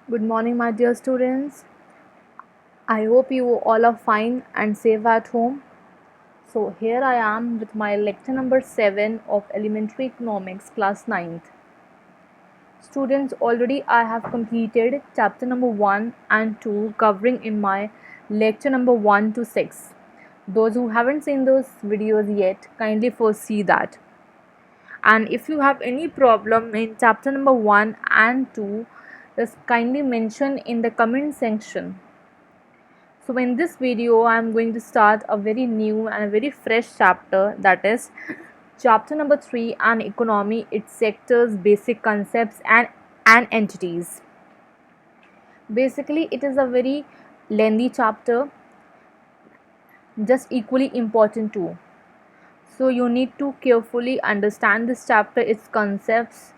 Good morning, my dear students. I hope you all are fine and safe at home. So, here I am with my lecture number 7 of Elementary Economics, class 9th. Students, already I have completed chapter number 1 and 2 covering in my lecture number 1 to 6. Those who haven't seen those videos yet, kindly first see that. And if you have any problem in chapter number 1 and 2, just kindly mention in the comment section. So in this video I am going to start a very new and a very fresh chapter, that is chapter number 3, an economy, its sectors, basic concepts and entities. Basically it is a very lengthy chapter, just equally important too. So you need to carefully understand this chapter, its concepts.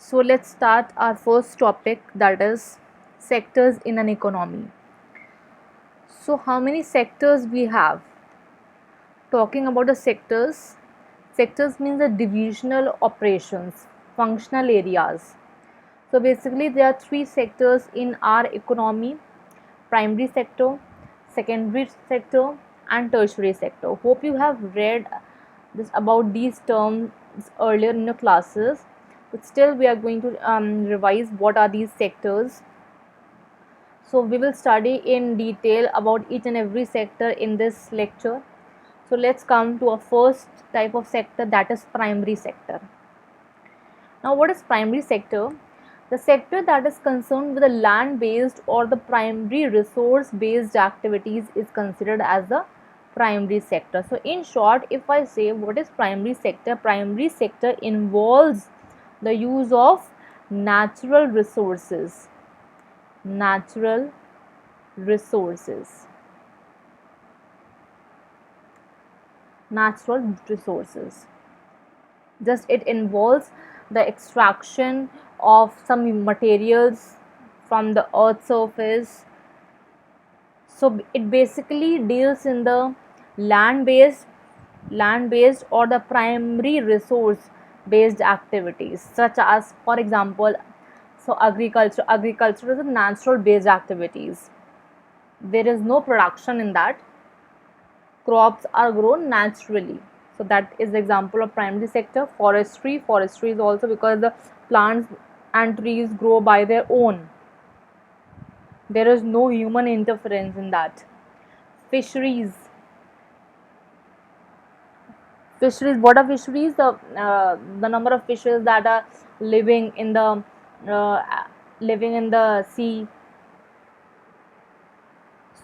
So let's start our first topic, that is sectors in an economy. So how many sectors we have? Talking about the sectors means the divisional operations, functional areas. So basically there are three sectors in our economy: primary sector, secondary sector and tertiary sector. Hope you have read this about these terms earlier in your classes, but still we are going to revise what are these sectors. So we will study in detail about each and every sector in this lecture. So let's come to our first type of sector, that is primary sector. Now what is primary sector? The sector that is concerned with the land based or the primary resource based activities is considered as the primary sector. So in short, if I say what is primary sector involves the use of natural resources. Natural resources. Natural resources. Just it involves the extraction of some materials from the earth surface. So it basically deals in the land based or the primary resource based activities, such as for example, so agriculture is a natural based activities. There is no production in that, crops are grown naturally. So that is the example of primary sector. Forestry is also because the plants and trees grow by their own, there is no human interference in that. Fisheries fisheries what are fisheries? The number of fishes that are living in the uh, sea.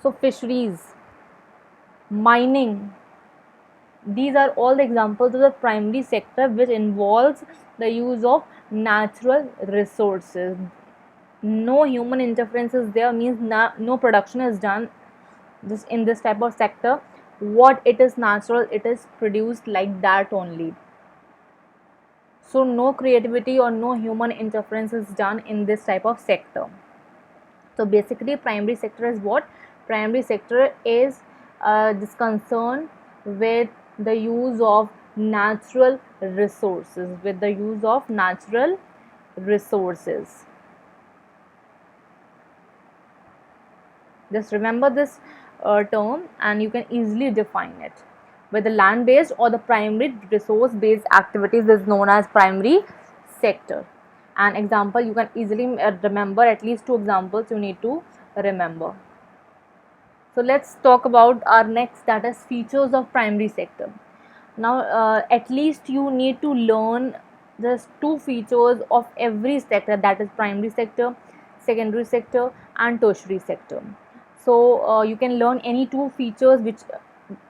So fisheries, mining, these are all the examples of the primary sector which involves the use of natural resources. No human interference is there, means no production is done this in this type of sector. What it is natural, it is produced like that only. So no creativity or no human interference is done in this type of sector. So basically primary sector is what? Primary sector is this concern with the use of natural resources, Just remember this term and you can easily define it. Whether land based or the primary resource based activities is known as primary sector. An example you can easily remember, at least two examples you need to remember. So let's talk about our next, that is features of primary sector. Now at least you need to learn just two features of every sector, that is primary sector, secondary sector and tertiary sector. So you can learn any two features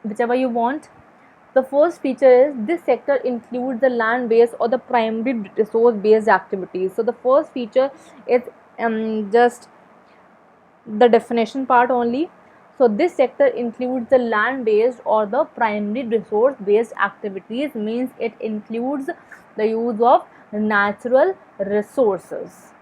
whichever you want. The first feature is this sector includes the land based or the primary resource based activities. So the first feature is just the definition part only. So this sector includes the land based or the primary resource based activities, means it includes the use of natural resources.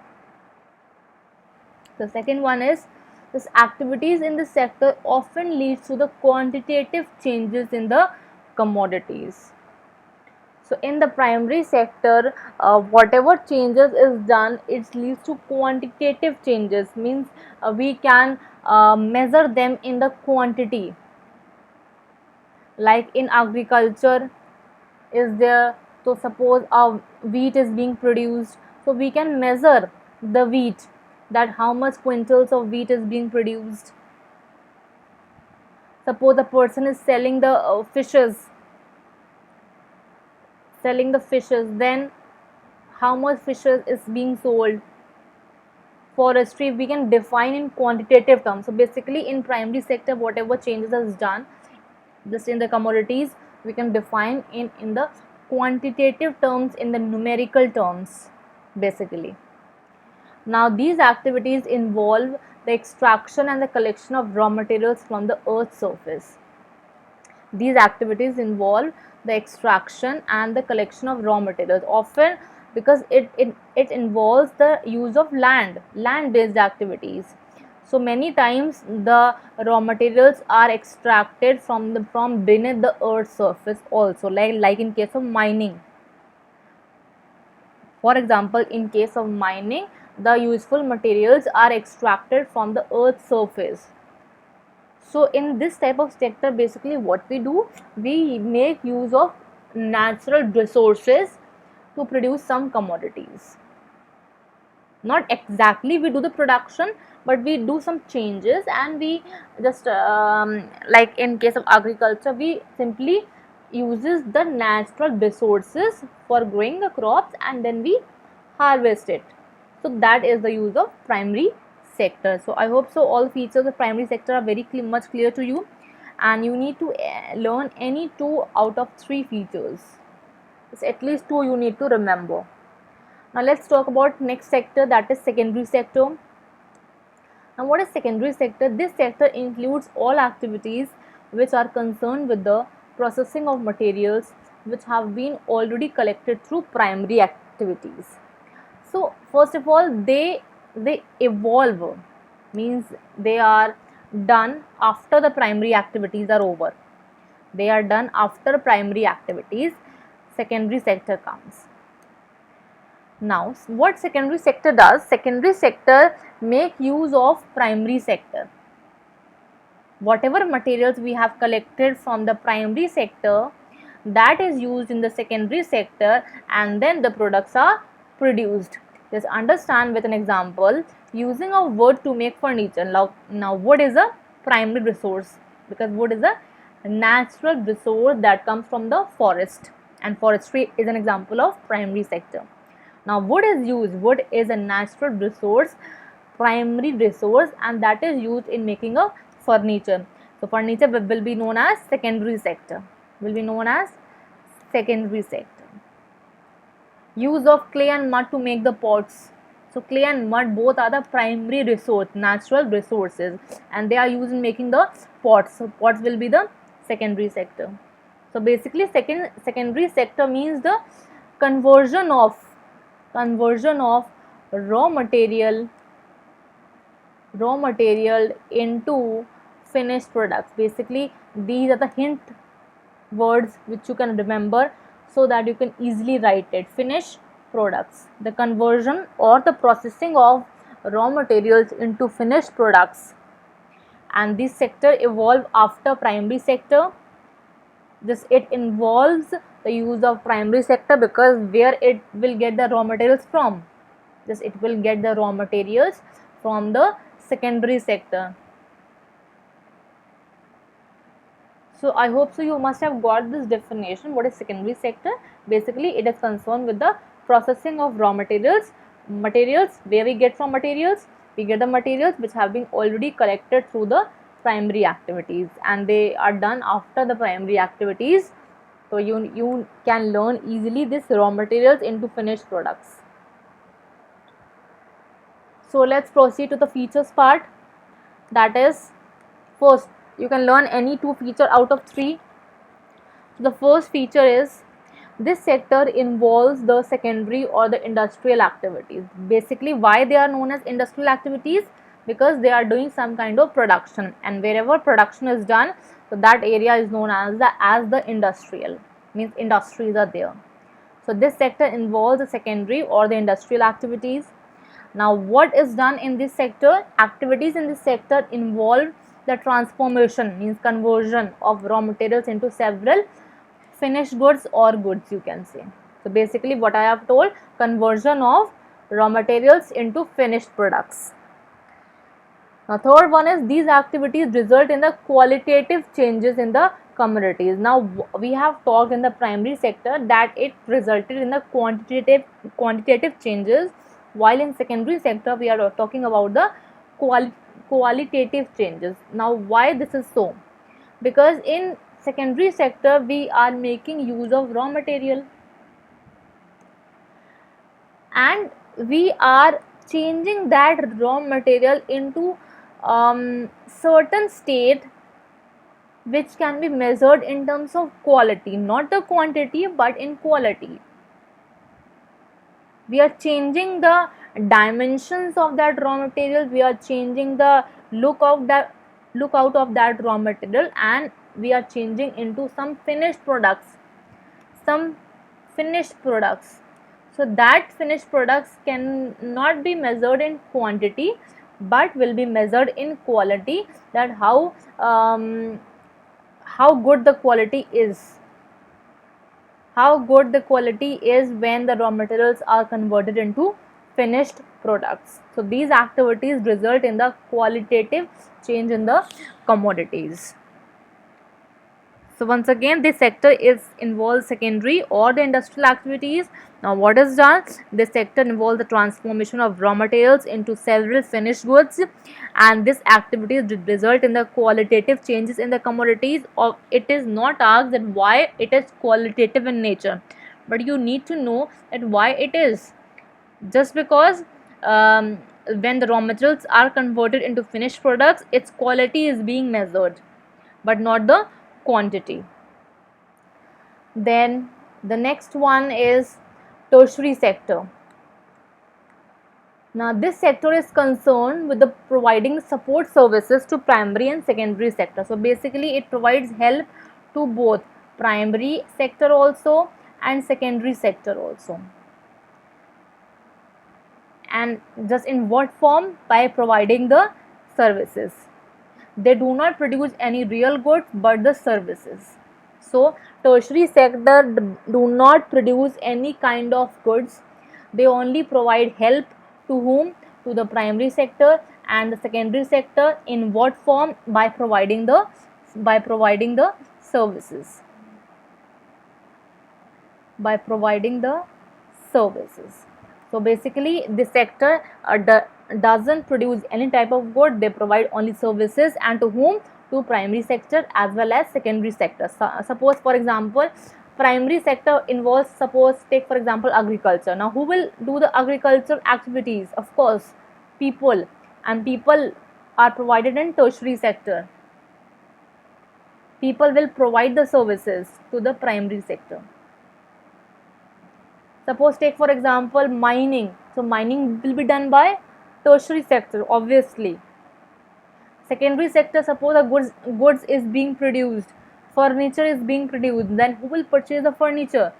The second one is this activities in the sector often leads to the quantitative changes in the commodities. So in the primary sector, whatever changes is done, it leads to quantitative changes, means we can measure them in the quantity. Like in agriculture is there, so suppose a wheat is being produced, so we can measure the wheat, that how much quintals of wheat is being produced. Suppose a person is selling the fishes, then how much fishes is being sold. Forestry we can define in quantitative terms. So basically in primary sector, whatever changes is done just in the commodities, we can define in the quantitative terms, in the numerical terms basically. Now these activities involve the extraction and the collection of raw materials from the earth's surface. These activities involve the extraction and the collection of raw materials, often because it involves the use of land based activities. So many times the raw materials are extracted from beneath the earth's surface also, like in case of mining. For example, in case of mining, the useful materials are extracted from the earth's surface. So in this type of sector, basically what we do, we make use of natural resources to produce some commodities. Not exactly we do the production, but we do some changes, and we just like in case of agriculture, we simply uses the natural resources for growing the crops, and then we harvest it. So that is the use of primary sector. So I hope so all features of primary sector are very much clear to you, and you need to learn any 2 out of 3 features. It's at least 2 you need to remember. Now let's talk about next sector, that is secondary sector. Now what is secondary sector? This sector includes all activities which are concerned with the processing of materials which have been already collected through primary activities. So first of all, they evolve, means they are done after the primary activities are over. They are done after primary activities, secondary sector comes. Now what secondary sector does? Secondary sector make use of primary sector. Whatever materials we have collected from the primary sector, that is used in the secondary sector, and then the products are produced. Just understand with an example, using of wood to make furniture. Now wood is a primary resource, because wood is a natural resource that comes from the forest, and forestry is an example of primary sector. Now wood is used, wood is a natural resource, primary resource, and that is used in making a furniture. So furniture will be known as secondary sector, Use of clay and mud to make the pots. So clay and mud both are the primary resource, natural resources, and they are used in making the pots. So pots will be the secondary sector. So basically secondary sector means the conversion of raw material into finished products. Basically these are the hint words which you can remember, so that you can easily write it. Finished products, the conversion or the processing of raw materials into finished products. And this sector evolved after primary sector. It involves the use of primary sector, because where it will get the raw materials from, it will get the raw materials from the secondary sector. So I hope so you must have got this definition. What is secondary sector? Basically it is concerned with the processing of raw materials. Where we get from materials, we get the materials which have been already collected through the primary activities, and they are done after the primary activities. So you can learn easily this raw materials into finished products. So let's proceed to the features part. That is, first you can learn any 2 feature out of 3. So the first feature is, this sector involves the secondary or the industrial activities. Basically why they are known as industrial activities? Because they are doing some kind of production, and wherever production is done, so that area is known as the industrial, means industries are there. So this sector involves the secondary or the industrial activities. Now what is done in this sector? Activities in this sector involve the transformation, means conversion of raw materials into several finished goods or goods, you can say. So basically what I have told, conversion of raw materials into finished products. Now third one is these activities result in the qualitative changes in the commodities. Now we have talked in the primary sector that it resulted in the quantitative changes, while in secondary sector we are talking about the qualitative changes. Now why this is so? Because in secondary sector we are making use of raw material, and we are changing that raw material into certain state which can be measured in terms of quality, not the quantity but in quality. We are changing the dimensions of that raw material, we are changing the look of that look out of that raw material, and we are changing into some finished products, some finished products. So that finished products can not be measured in quantity but will be measured in quality, that how good the quality is, how good the quality is when the raw materials are converted into finished products. So these activities result in the qualitative change in the commodities. So once again, this sector involves secondary or the industrial activities. Now what is done? This sector involves the transformation of raw materials into several finished goods, and this activities result in the qualitative changes in the commodities. Or it is not asked that why it is qualitative in nature, but you need to know that why it is. Just because when the raw materials are converted into finished products, its quality is being measured but not the quantity. Then the next one is tertiary sector. Now this sector is concerned with the providing support services to primary and secondary sector. So basically it provides help to both primary sector also and secondary sector also. And just in what form? By providing the services. They do not produce any real goods but the services. So tertiary sector do not produce any kind of goods, they only provide help to whom? To the primary sector and the secondary sector. In what form? By providing the services, by providing the services. So basically this sector doesn't produce any type of good, they provide only services, and to whom? To primary sector as well as secondary sector. Suppose for example primary sector involves, suppose take for example agriculture. Now who will do the agriculture activities? Of course people, and people are provided in tertiary sector. People will provide the services to the primary sector. Suppose take for example mining. So mining will be done by tertiary sector, obviously. Secondary sector, suppose a goods is being produced, furniture is being produced, then who will purchase the furniture?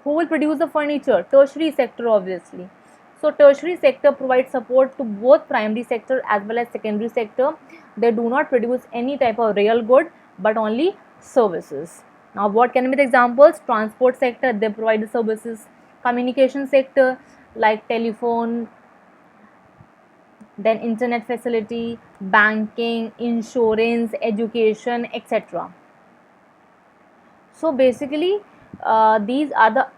Who will produce the furniture? Tertiary sector, obviously. So tertiary sector provides support to both primary sector as well as secondary sector. They do not produce any type of real good but only services. Now what can be the examples? Transport sector, they provide the services. Communication sector like telephone, then internet facility, banking, insurance, education, etc. So basically these are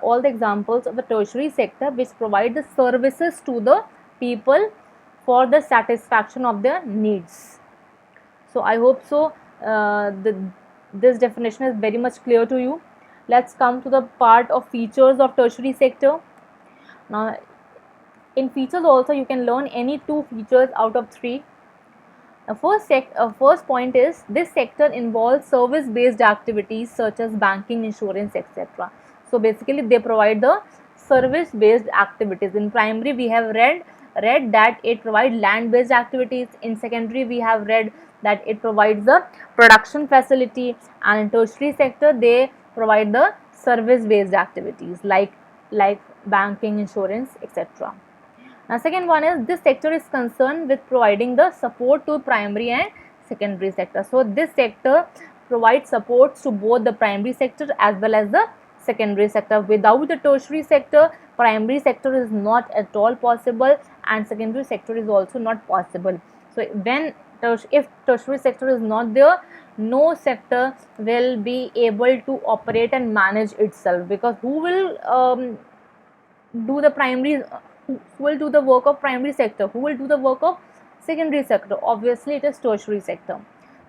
all the examples of the tertiary sector which provide the services to the people for the satisfaction of their needs. So I hope so this definition is very much clear to you. Let's come to the part of features of tertiary sector. Now in features also you can learn any 2 features out of 3. First point is this sector involves service based activities such as banking, insurance, etc. So basically they provide the service based activities. In primary we have read that it provides land based activities. In secondary we have read that it provides the production facility, and in tertiary sector they provide the service based activities like banking, insurance, etc. Now second one is this sector is concerned with providing the support to primary and secondary sector. So this sector provides supports to both the primary sector as well as the secondary sector. Without the tertiary sector, primary sector is not at all possible and secondary sector is also not possible. So when if tertiary sector is not there, no sector will be able to operate and manage itself, because who will do the primary, who will do the work of primary sector, who will do the work of secondary sector? Obviously it is tertiary sector.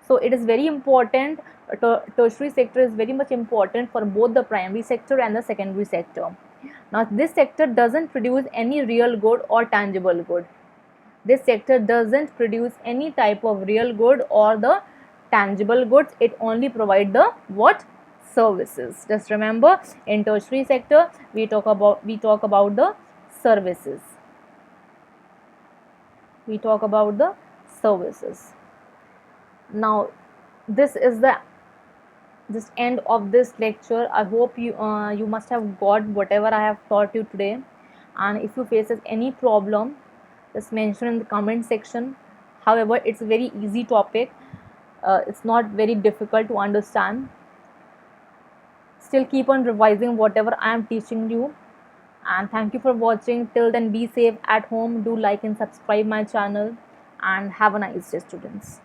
So it is very important, tertiary sector is very much important for both the primary sector and the secondary sector. Now this sector doesn't produce any real good or tangible good. This sector doesn't produce any type of real good or the tangible goods. It only provide the what? Services. Just remember, in tertiary sector we talk about the services. We talk about the services. Now this is the end of this lecture. I hope you must have got whatever I have taught you today, and if you faces any problem, just mention in the comment section. However, it's a very easy topic, it's not very difficult to understand. Still keep on revising whatever I am teaching you, and thank you for watching. Till then, be safe at home, do like and subscribe my channel, and have a nice day, students.